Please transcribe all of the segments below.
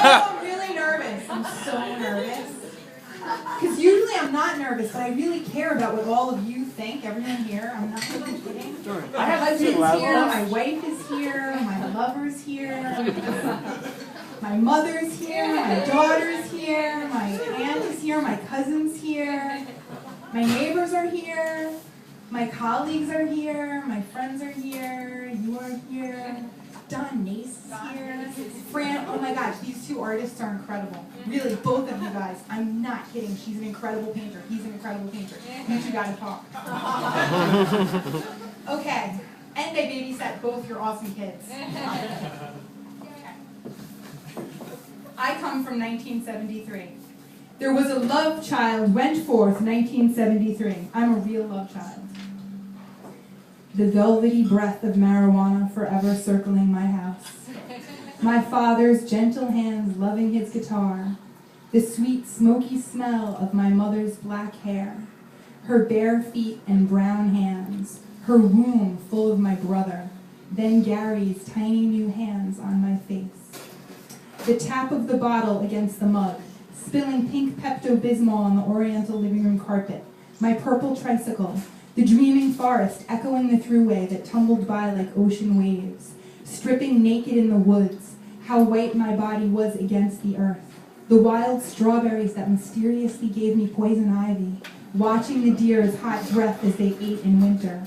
I'm really nervous. I'm so nervous. Because usually I'm not nervous, but I really care about what all of you think. Everyone here, I'm not even kidding. My husband's here, my wife is here, my lover's here, my mother's here, my daughter's here, my aunt is here, my cousin's here, my neighbors are here, my colleagues are here, my friends are here, you are here. Don Nace is here. Fran, oh my gosh, these two artists are incredible. Really, both of you guys. I'm not kidding. She's an incredible painter. He's an incredible painter. You two gotta talk. Okay, and they babysat both your awesome kids. I come from 1973. There was a love child went forth 1973. I'm a real love child. The velvety breath of marijuana forever circling my house. My father's gentle hands loving his guitar. The sweet, smoky smell of my mother's black hair. Her bare feet and brown hands. Her womb full of my brother. Then Gary's tiny new hands on my face. The tap of the bottle against the mug. Spilling pink Pepto-Bismol on the oriental living room carpet. My purple tricycle. The dreaming forest echoing the thruway that tumbled by like ocean waves. Stripping naked in the woods, how white my body was against the earth. The wild strawberries that mysteriously gave me poison ivy. Watching the deer's hot breath as they ate in winter.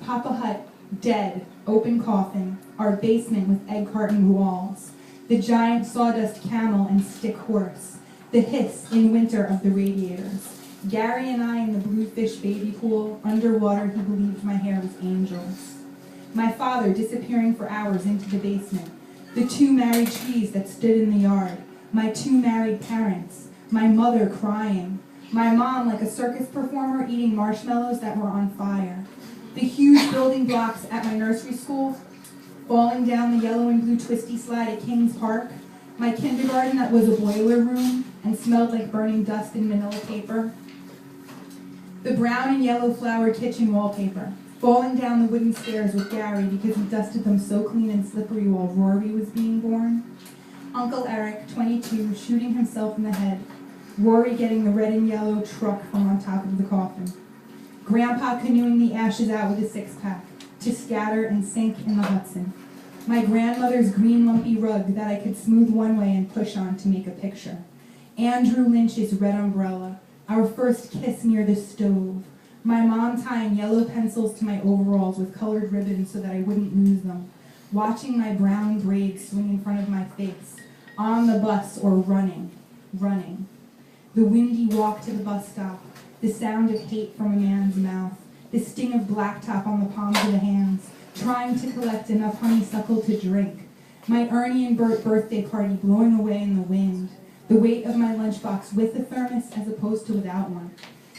Papa Hut, dead, open coffin. Our basement with egg carton walls. The giant sawdust camel and stick horse. The hiss in winter of the radiators. Gary and I in the bluefish baby pool. Underwater, he believed my hair was angels. My father disappearing for hours into the basement. The two married trees that stood in the yard. My two married parents. My mother crying. My mom like a circus performer eating marshmallows that were on fire. The huge building blocks at my nursery school. Falling down the yellow and blue twisty slide at Kings Park. My kindergarten that was a boiler room and smelled like burning dust and manila paper. The brown and yellow flowered kitchen wallpaper, falling down the wooden stairs with Gary because he dusted them so clean and slippery while Rory was being born. Uncle Eric, 22, shooting himself in the head. Rory getting the red and yellow truck from on top of the coffin. Grandpa canoeing the ashes out with a six-pack to scatter and sink in the Hudson. My grandmother's green lumpy rug that I could smooth one way and push on to make a picture. Andrew Lynch's red umbrella. Our first kiss near the stove. My mom tying yellow pencils to my overalls with colored ribbons so that I wouldn't lose them. Watching my brown braids swing in front of my face. On the bus or running. The windy walk to the bus stop. The sound of hate from a man's mouth. The sting of blacktop on the palms of the hands. Trying to collect enough honeysuckle to drink. My Ernie and Bert birthday party blowing away in the wind. The weight of my lunchbox with a thermos as opposed to without one.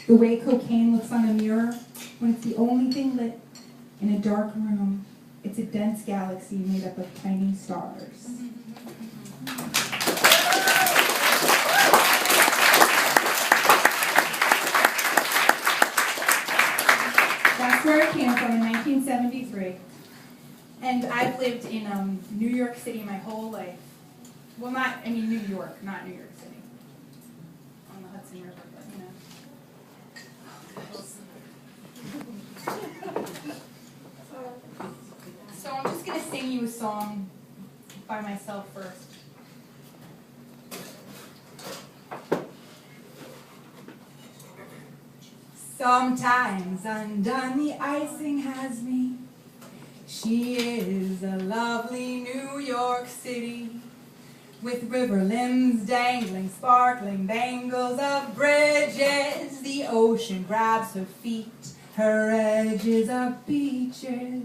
The way cocaine looks on a mirror when it's the only thing lit in a dark room. It's a dense galaxy made up of tiny stars. That's where it came from in 1973. And I've lived in New York City my whole life. Well, New York, not New York City. On the Hudson River, but So I'm just going to sing you a song by myself first. Sometimes undone the icing has me. She is a lovely New York City. With river limbs dangling, sparkling bangles of bridges. The ocean grabs her feet, her edges are beaches.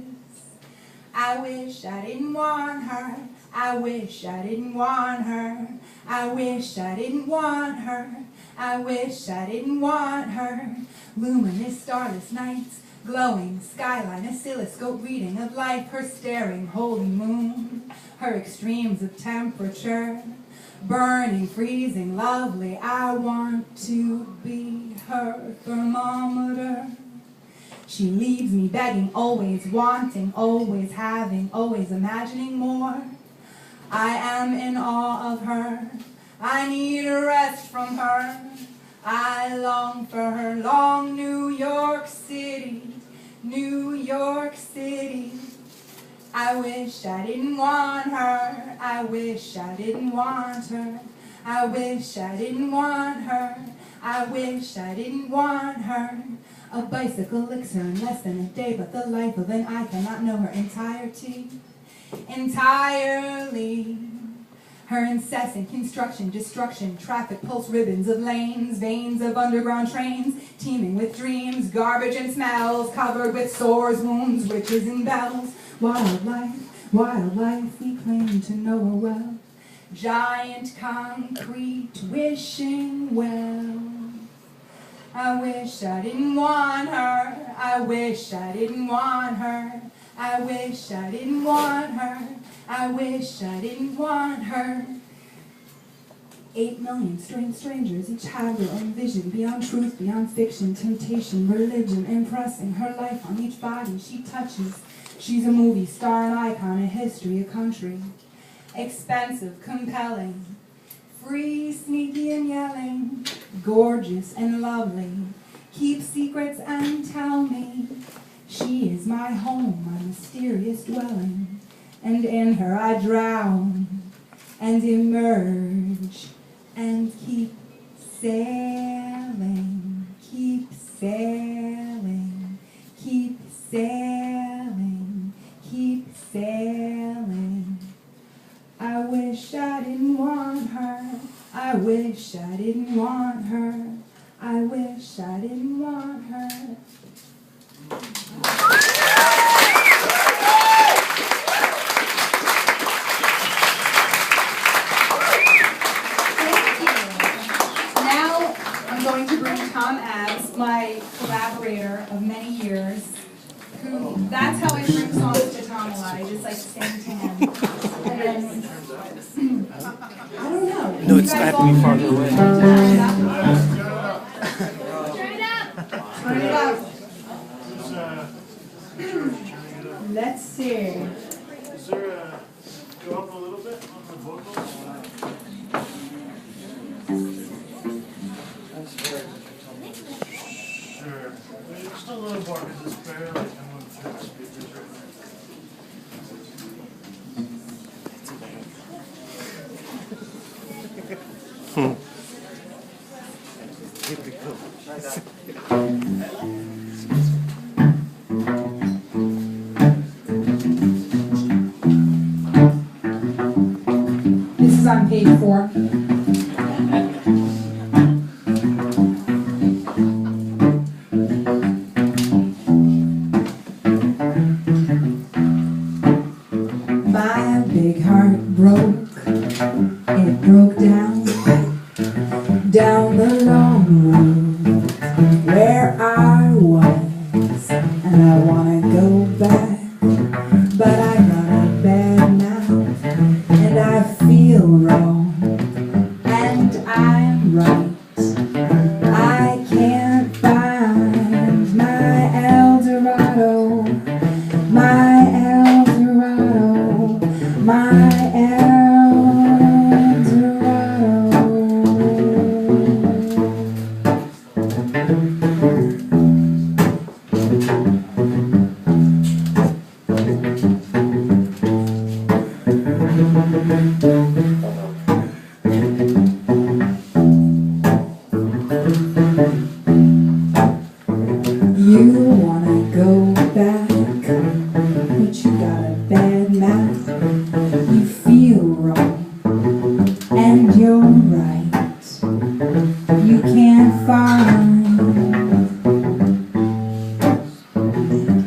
I wish I didn't want her, I wish I didn't want her. I wish I didn't want her, I wish I didn't want her. Luminous starless nights, glowing skyline, oscilloscope reading of life, her staring holy moon, her extremes of temperature, burning, freezing, lovely. I want to be her thermometer. She leaves me begging, always wanting, always having, always imagining more. I am in awe of her. I need a rest from her. I long for her long New York City, New York City. I wish I didn't want her. I wish I didn't want her. I wish I didn't want her. I wish I didn't want her. A bicycle licks her in less than a day, but the life of an eye cannot know her entirety. Entirely. Her incessant construction, destruction, traffic pulse ribbons of lanes, veins of underground trains, teeming with dreams, garbage and smells, covered with sores, wounds, witches and bells. Wildlife, wildlife, we claim to know her well. Giant concrete wishing well. I wish I didn't want her. I wish I didn't want her. I wish I didn't want her. I wish I didn't want her. 8 million strange strangers, each have their own vision, beyond truth, beyond fiction, temptation, religion, impressing her life on each body she touches. She's a movie star, an icon, a history, a country. Expensive, compelling, free, sneaky and yelling, gorgeous and lovely. Keep secrets and tell me. She is my home, my mysterious dwelling. And in her I drown and emerge and keep sailing, keep sailing, keep sailing, keep sailing. I wish I didn't want her. I wish I didn't want her. I wish I didn't want her. I'm going to bring Tom Abbs, my collaborator of many years, who, that's how I bring songs to Tom a lot. I just like sing to him. And then, I don't know. No, it's not to be farther away. Turn it up. Turn it up. Let's see. Is there a, go up a little bit on the vocals? Sure. Just a little more because it's barely coming through the speakers right now. This is on page 4. My big heart broke. It broke down the long road where I was, and I wanna go back, but I got a bad mouth, and I feel wrong, and I'm right. I can't find my El Dorado, my El Dorado, my El Dorado. You wanna go back, but you got a bad mouth. You feel wrong, and you're right. You can't find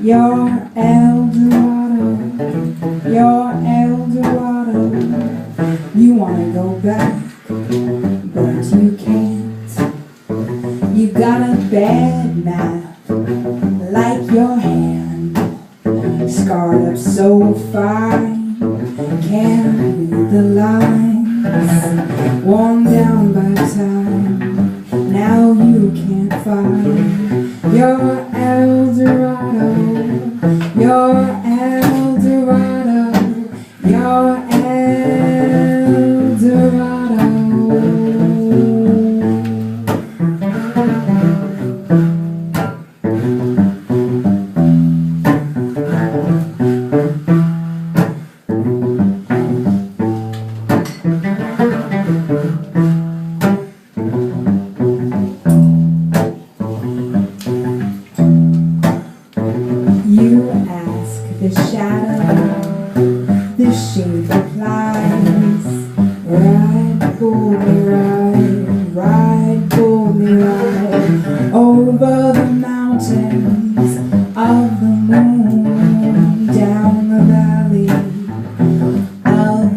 your El Dorado, your El Dorado. You wanna go back, but you can't. You got a bad mouth, like your hand, scarred up so fine, can't read the lines, worn down by time. Now you can't find your El Dorado, your El Dorado, your El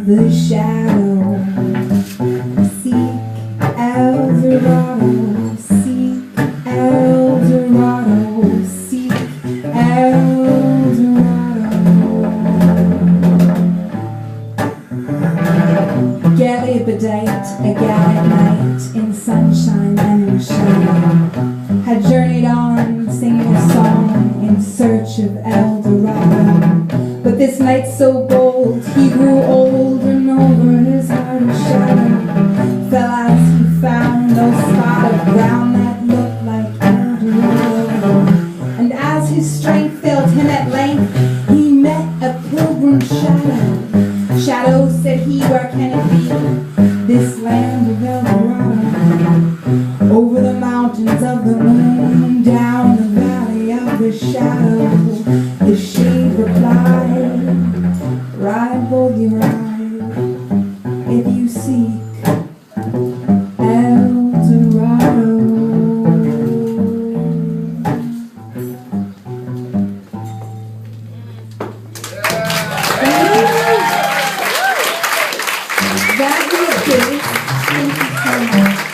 the shadow. Seek El Dorado, seek El Dorado, seek El Dorado. Galley bedite, a gallant night, in sunshine and in shadow, had journeyed on, singing a song in search of El Dorado. But this night so bold, he grew old, and over his heart a shadow fell as he found no spot of ground that looked like El Dorado. And as his strength failed him at length, he met a pilgrim shadow. Shadow, said he, where can it be, this land of El Dorado? Over the mountains of the moon, down the valley of the shadow, the shade replied, ride, boldly ride, if you seek El Dorado. That was good. Thank you so much.